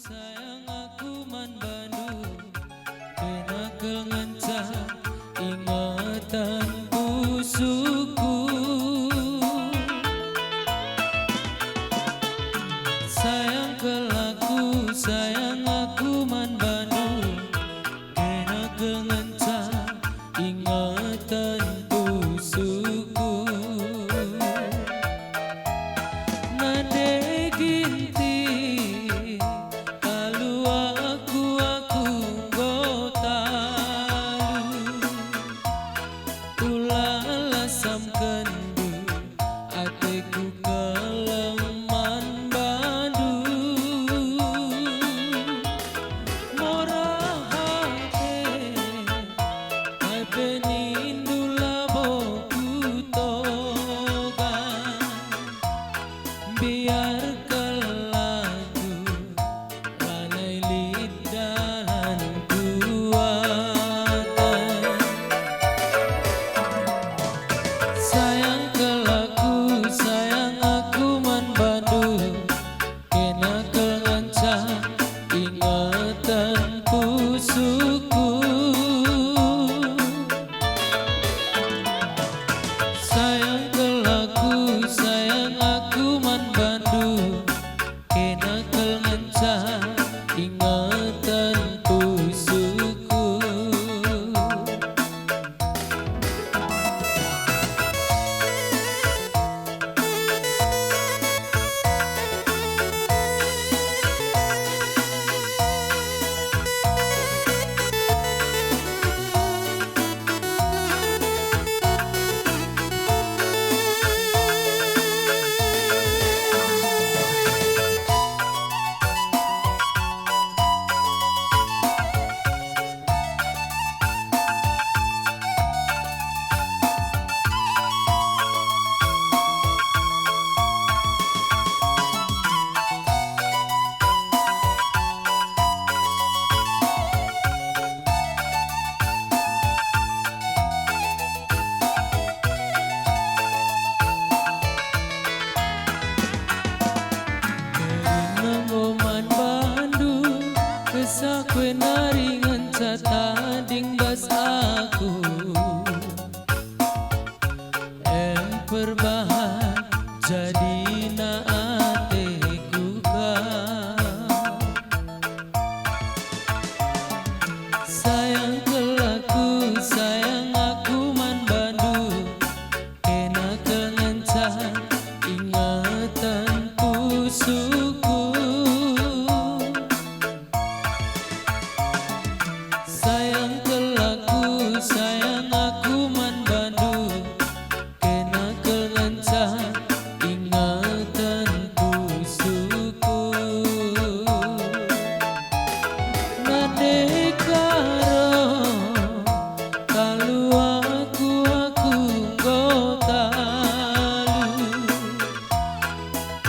sayang aku man Bandung kena kengencah ingatan busuku. Sayang kelaku sayang aku man Bandung kena kengencah ingatan busuku. Nade ginti kalau aku gotalu ulala samkendu atiku keleman Bandung morahate ai penindula boku toga biar kelagu lanai lidahan kuatan. Sayang kelaku sayang aku man Bandung kena kengencah ingatan pusuku. Sayang kelaku sayang aku man Bandung kena kengencah ingatan pusuku. Ngoman Bandung kesah kue naringan catading bas aku perbahan jadi naateku kau. Sayang kelaku sayang aku man Bandung kena kengencah ingatan pusuku. Sayang kelaku sayang aku man Bandung kena kengencah ingatan pusuku. Nade karo kalau aku gotalu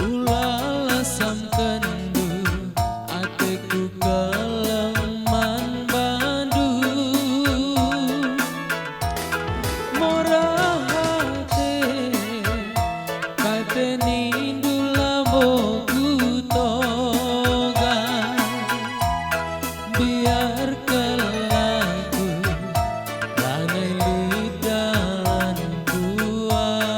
ulala samkendu atiku keleman Bandung morahate kai penindula boku toga biar kelaku lanai lidahan kuatan.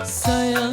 Sayang